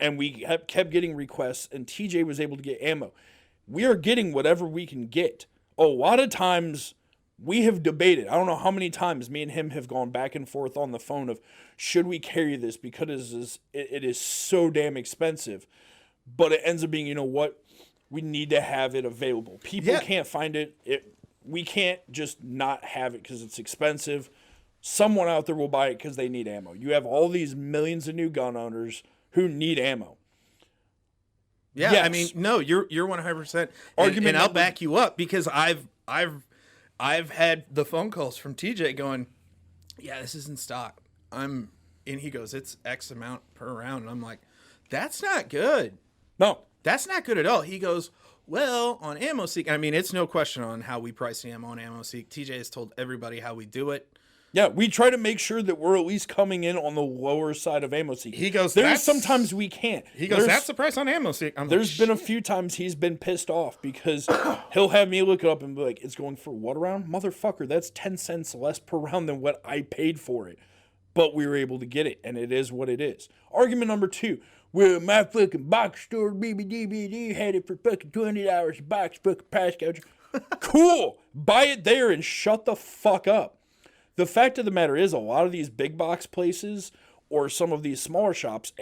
And we have kept getting requests, and TJ was able to get ammo. We are getting whatever we can get. A lot of times, we have debated. I don't know how many times me and him have gone back and forth on the phone of, should we carry this because it is so damn expensive. But it ends up being, you know what? We need to have it available. People can't find it. We can't just not have it because it's expensive. Someone out there will buy it because they need ammo. You have all these millions of new gun owners who need ammo. Yeah, yes. I mean, no, you're 100%. And I'll back you up because I've had the phone calls from TJ going, yeah, this is in stock. And he goes, it's X amount per round. And I'm like, that's not good. No, that's not good at all. He goes, well, on AmmoSeek, I mean, it's no question on how we price the ammo on AmmoSeek. TJ has told everybody how we do it. Yeah, we try to make sure that we're at least coming in on the lower side of AmmoSeek. He goes, there's sometimes we can't. He goes, that's the price on AmmoSeek. There's been a few times he's been pissed off because he'll have me look it up and be like, it's going for what round? Motherfucker, that's 10 cents less per round than what I paid for it. But we were able to get it, and it is what it is. Argument number 2. Well, my fucking box store BBDBD had it for fucking $20 a box, fucking price gouger. Cool. Buy it there and shut the fuck up. The fact of the matter is, a lot of these big box places or some of these smaller shops,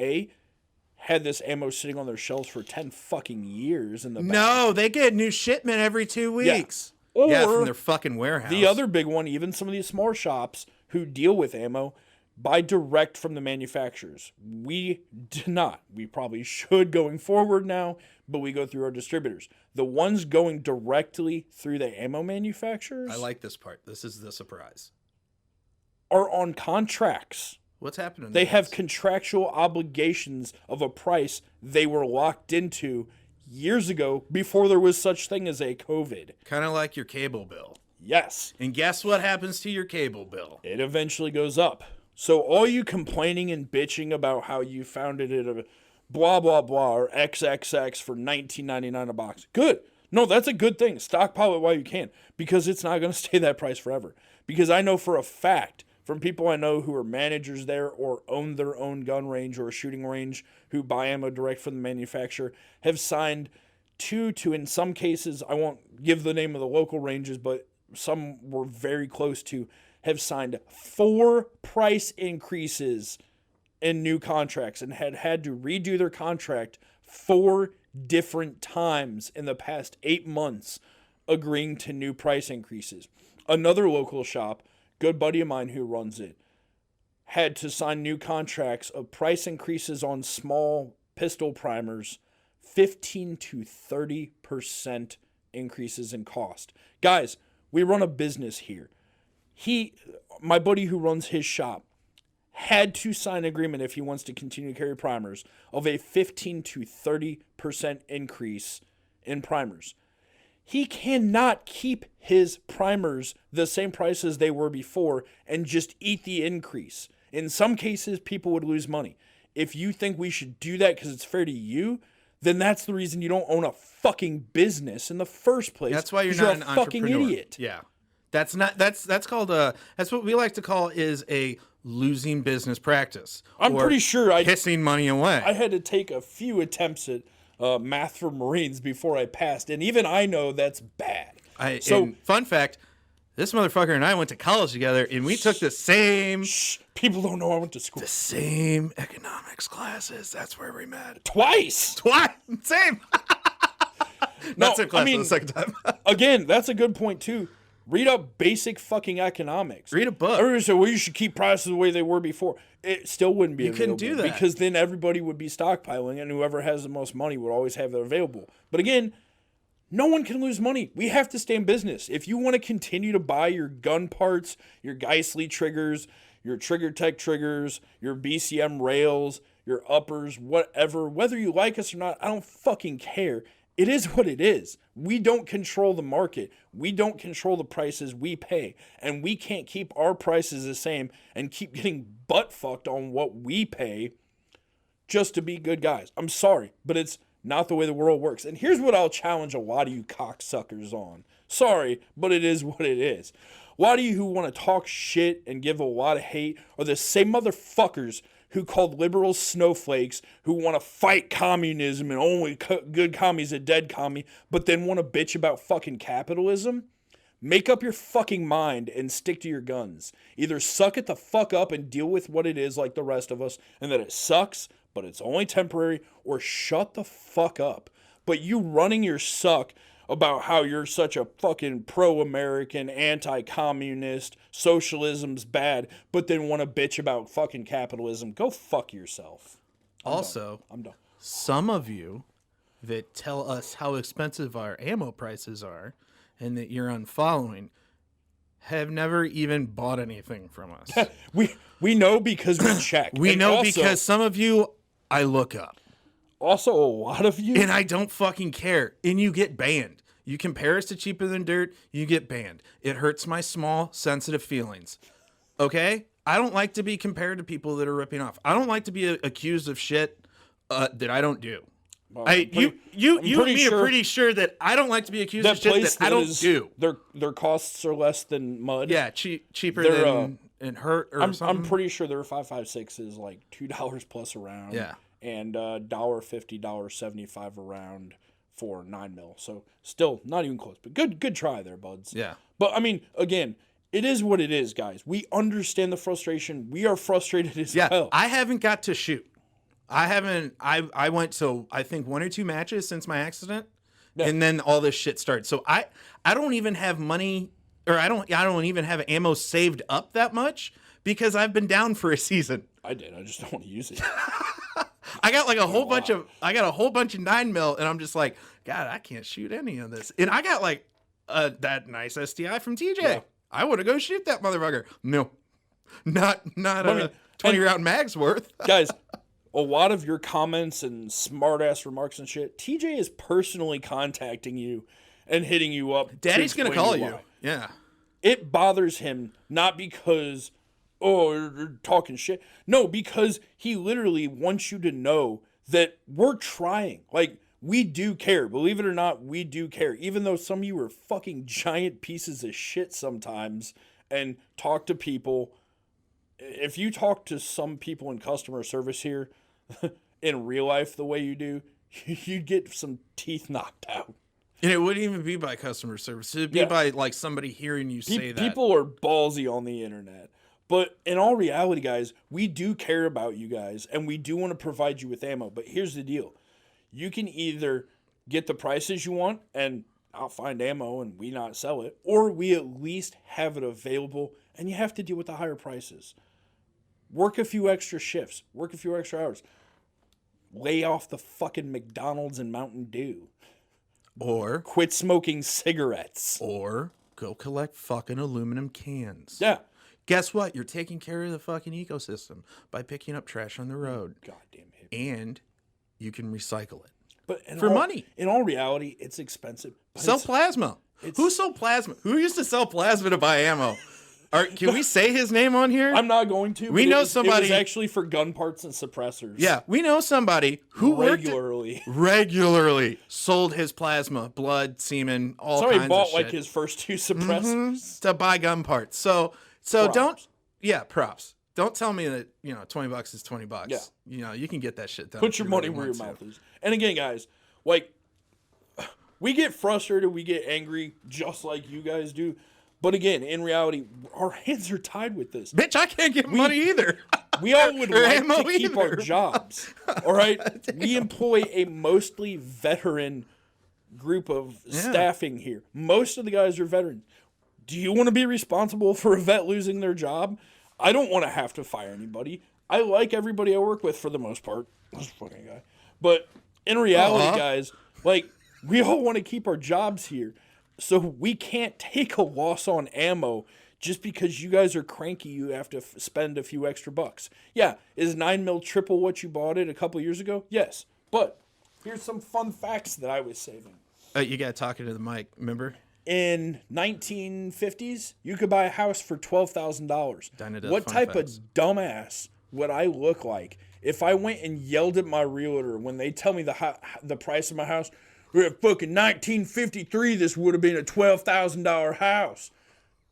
had this ammo sitting on their shelves for 10 fucking years in the back. No, they get new shipment every 2 weeks. Yeah. Or from their fucking warehouse. The other big one, even some of these smaller shops who deal with ammo, buy direct from the manufacturers. We do not. We probably should going forward now, but we go through our distributors. The ones going directly through the ammo manufacturers. I like this part. This is the surprise. Are on contracts. What's happening? They have contractual obligations of a price they were locked into years ago before there was such thing as a COVID. Kind of like your cable bill. Yes. And guess what happens to your cable bill? It eventually goes up. So all you complaining and bitching about how you found it at a blah, blah, blah, or XXX for $19.99 a box. Good. No, that's a good thing. Stockpile it while you can, because it's not going to stay that price forever. Because I know for a fact, from people I know who are managers there or own their own gun range or shooting range, who buy ammo direct from the manufacturer, have signed to in some cases, I won't give the name of the local ranges, but some were very close to, have signed 4 price increases in new contracts and had to redo their contract 4 different times in the past 8 months, agreeing to new price increases. Another local shop, good buddy of mine who runs it, had to sign new contracts of price increases on small pistol primers, 15 to 30% increases in cost. Guys, we run a business here. My buddy who runs his shop, had to sign an agreement if he wants to continue to carry primers of a 15 to 30% increase in primers. He cannot keep his primers the same price as they were before and just eat the increase. In some cases, people would lose money. If you think we should do that because it's fair to you, then that's the reason you don't own a fucking business in the first place. That's why you're not an fucking entrepreneur. idiot. Yeah. That's called that's what we like to call is a losing business practice. I'm pretty sure pissing money away. I had to take a few attempts at math for Marines before I passed, and even I know that's bad. Fun fact, this motherfucker and I went to college together, and we took the same... People don't know I went to school. The same economics classes. That's where we met. Twice! Same! Not same class for the second time. Again, that's a good point, too. Read up basic fucking economics. Read a book. Everybody said, well, you should keep prices the way they were before. It still wouldn't be available. You couldn't do that. Because then everybody would be stockpiling, and whoever has the most money would always have it available. But again, no one can lose money. We have to stay in business. If you want to continue to buy your gun parts, your Geissele triggers, your Trigger Tech triggers, your BCM rails, your uppers, whatever, whether you like us or not, I don't fucking care. It is what it is. We don't control the market. We don't control the prices we pay. And we can't keep our prices the same and keep getting butt fucked on what we pay just to be good guys. I'm sorry, but it's not the way the world works. And here's what I'll challenge a lot of you cocksuckers on. Sorry, but it is what it is. A lot of you who want to talk shit and give a lot of hate are the same motherfuckers who called liberals snowflakes, who want to fight communism and only good commies a dead commie, but then want to bitch about fucking capitalism. Make up your fucking mind and stick to your guns. Either suck it the fuck up and deal with what it is like the rest of us, and that it sucks, but it's only temporary, or shut the fuck up. But you running your suck about how you're such a fucking pro-American, anti-communist, socialism's bad, but then want to bitch about fucking capitalism. Go fuck yourself. I'm done. Some of you that tell us how expensive our ammo prices are and that you're unfollowing have never even bought anything from us. we know because we check. We know because some of you I look up. Also, a lot of you... And I don't fucking care. And you get banned. You compare us to Cheaper Than Dirt, you get banned. It hurts my small, sensitive feelings. Okay? I don't like to be compared to people that are ripping off. I don't like to be accused of shit that I don't do. Well, you and me are pretty sure that I don't like to be accused of shit that I don't do. Their costs are less than mud. Yeah, cheaper than and hurt or something. I'm pretty sure their 5.56 is like $2 plus a round. Yeah. And $1.50, $1.75 a round for 9mm. So still not even close, but good try there, buds. Yeah. But I mean, again, it is what it is, guys. We understand the frustration. We are frustrated as well. I haven't got to shoot. I went to I think 1 or 2 matches since my accident, and then all this shit started. So I don't even have money, or I don't even have ammo saved up that much because I've been down for a season. I did. I just don't want to use it. I got like a whole bunch of 9mm, and I'm just like, God, I can't shoot any of this. And I got like that nice STI from TJ. Yeah. I want to go shoot that motherfucker. No, not a 20-round mag's worth. Guys, a lot of your comments and smart-ass remarks and shit, TJ is personally contacting you and hitting you up. Daddy's going to call you. Yeah. It bothers him, not because, you're talking shit. No, because he literally wants you to know that we're trying. Like, we do care. Believe it or not, we do care. Even though some of you are fucking giant pieces of shit sometimes and talk to people. If you talk to some people in customer service here in real life the way you do, you'd get some teeth knocked out. And it wouldn't even be by customer service. It'd be by like somebody hearing you say that. People are ballsy on the internet. But in all reality, guys, we do care about you guys, and we do want to provide you with ammo. But here's the deal. You can either get the prices you want and not find ammo and we not sell it, or we at least have it available, and you have to deal with the higher prices. Work a few extra shifts. Work a few extra hours. Lay off the fucking McDonald's and Mountain Dew. Or quit smoking cigarettes. Or go collect fucking aluminum cans. Yeah. Guess what? You're taking care of the fucking ecosystem by picking up trash on the road. Goddamn hippie. And you can recycle it. But for money. In all reality, it's expensive. Sell plasma. Who sold plasma? Who used to sell plasma to buy ammo? Can we say his name on here? I'm not going to. We know somebody. It was actually for gun parts and suppressors. Yeah, we know somebody who regularly sold his plasma, blood, semen, all kinds of shit. Somebody bought like his first 2 suppressors to buy gun parts. So props. Props. Don't tell me that $20 is $20. Yeah. You can get that shit done. Put your money where your mouth is. And again, guys, like we get frustrated, we get angry, just like you guys do. But again, in reality, our hands are tied with this. Bitch, I can't get money either. We all would like to keep our jobs. All right? We employ a mostly veteran group of staffing here. Most of the guys are veterans. Do you want to be responsible for a vet losing their job? I don't want to have to fire anybody. I like everybody I work with for the most part. This fucking guy. But in reality, guys, like, we all want to keep our jobs here. So we can't take a loss on ammo just because you guys are cranky. You have to spend a few extra bucks. Yeah, is 9mm triple what you bought it a couple years ago? Yes. But here's some fun facts that I was saving. You got to talk into the mic, remember? In 1950s, you could buy a house for $12,000. What type of dumbass would I look like if I went and yelled at my realtor when they tell me the price of my house? We're at fucking 1953, this would have been a $12,000 house.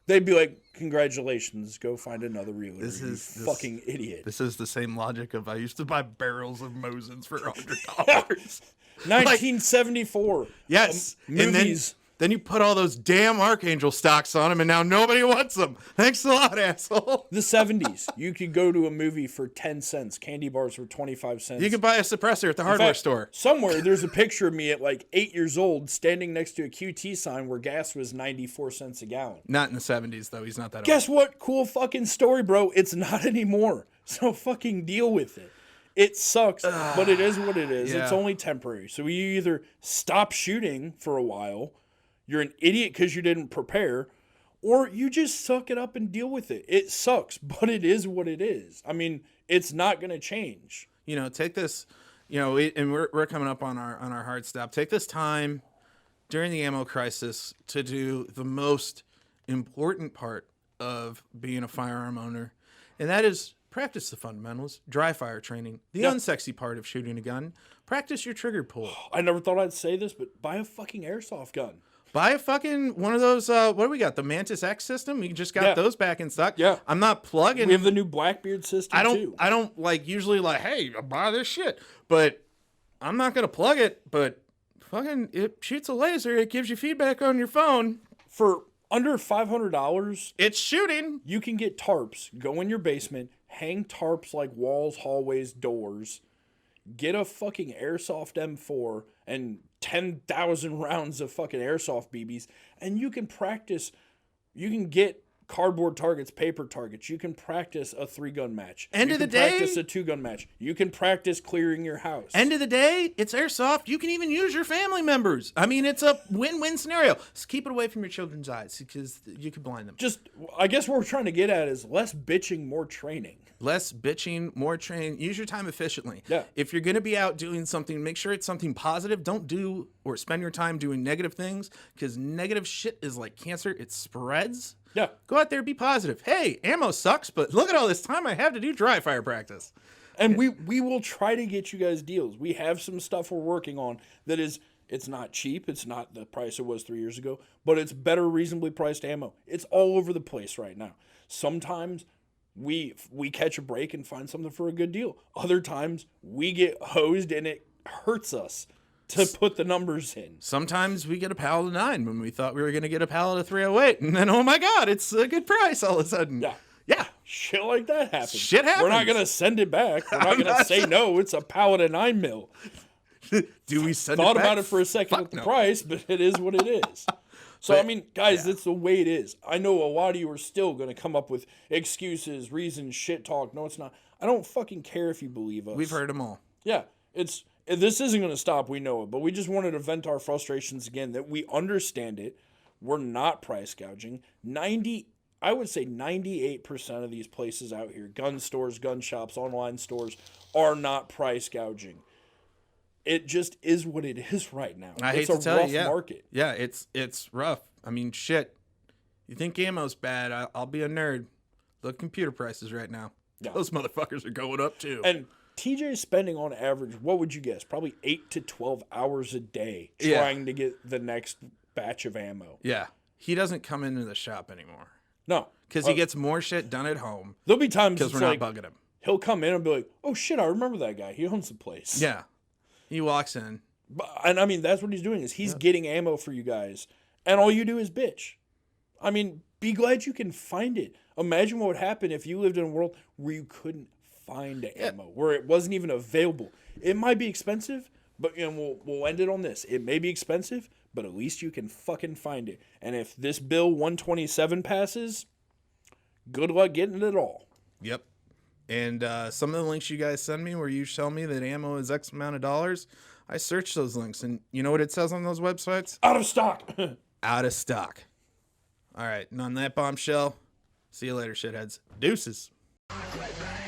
They'd be like, congratulations, go find another realtor, you fucking idiot. This is the same logic of I used to buy barrels of Mosins for $100. 1974. Yes. Movies. Then you put all those damn Archangel stocks on them, and now nobody wants them. Thanks a lot, asshole. The 70s. You could go to a movie for 10 cents. Candy bars for 25 cents. You could buy a suppressor at the hardware store. Somewhere there's a picture of me at like 8 years old standing next to a QT sign where gas was 94 cents a gallon. Not in the 70s, though. He's not that old. Guess what? Cool fucking story, bro. It's not anymore. So fucking deal with it. It sucks, but it is what it is. Yeah. It's only temporary. So you either stop shooting for a while, you're an idiot because you didn't prepare, or you just suck it up and deal with it. It sucks, but it is what it is. I mean, it's not going to change. Take this, and we're coming up on our hard stop. Take this time during the ammo crisis to do the most important part of being a firearm owner, and that is practice the fundamentals, dry fire training, the unsexy part of shooting a gun. Practice your trigger pull. I never thought I'd say this, but buy a fucking airsoft gun. Buy a fucking one of those, what do we got? The Mantis X system? We just got those back in stock. Yeah. I'm not plugging. We have the new Blackbeard system, too. I don't usually hey, buy this shit. But I'm not going to plug it. But fucking, it shoots a laser. It gives you feedback on your phone. For under $500. It's shooting. You can get tarps. Go in your basement. Hang tarps like walls, hallways, doors. Get a fucking airsoft M4 and 10,000 rounds of fucking airsoft BBs, and you can practice. You can get cardboard targets, paper targets. You can practice a 3-gun match. End of the day, practice a 2-gun match. You can practice clearing your house. End of the day, it's airsoft. You can even use your family members. I mean, it's a win-win scenario. Just keep it away from your children's eyes because you could blind them. I guess what we're trying to get at is less bitching, more training. Less bitching, more training. Use your time efficiently. Yeah. If you're going to be out doing something, make sure it's something positive. Don't do or spend your time doing negative things because negative shit is like cancer. It spreads. Yeah. Go out there, be positive. Hey, ammo sucks, but look at all this time I have to do dry fire practice. And we will try to get you guys deals. We have some stuff we're working on that is, it's not cheap. It's not the price it was 3 years ago, but it's better reasonably priced ammo. It's all over the place right now. Sometimes we catch a break and find something for a good deal. Other times we get hosed and it hurts us to put the numbers in. Sometimes we get a pallet of 9 when we thought we were going to get a pallet of 308. And then, oh my God, it's a good price all of a sudden. Yeah. Yeah. Shit like that happens. Shit happens. We're not going to send it back. We're not going to say no. It's a pallet of 9mm. Do we send it back? Thought back? about it for a second at the price, but it is what it is. So, But, I mean, guys, that's the way it is. I know a lot of you are still going to come up with excuses, reasons, shit talk. No, it's not. I don't fucking care if you believe us. We've heard them all. Yeah, this isn't going to stop. We know it. But we just wanted to vent our frustrations again, that we understand it. We're not price gouging. I would say 98% of these places out here, gun stores, gun shops, online stores, are not price gouging. It just is what it is right now. It's a rough market. Yeah, it's rough. I mean, shit. You think ammo's bad? I'll be a nerd. Look at computer prices right now. Yeah. Those motherfuckers are going up too. And TJ is spending on average, what would you guess? Probably 8 to 12 hours a day trying to get the next batch of ammo. Yeah. He doesn't come into the shop anymore. No. Because he gets more shit done at home. There'll be times because we're not bugging him. He'll come in and be like, oh shit, I remember that guy. He owns the place. Yeah. He walks in. And I mean, that's what he's doing, is he's getting ammo for you guys. And all you do is bitch. I mean, be glad you can find it. Imagine what would happen if you lived in a world where you couldn't find ammo, where it wasn't even available. It might be expensive, but we'll end it on this. It may be expensive, but at least you can fucking find it. And if this bill 127 passes, good luck getting it all. Yep. And some of the links you guys send me where you tell me that ammo is X amount of dollars, I search those links. And you know what it says on those websites? Out of stock. Out of stock. All right. And on that bombshell, see you later, shitheads. Deuces. Right back.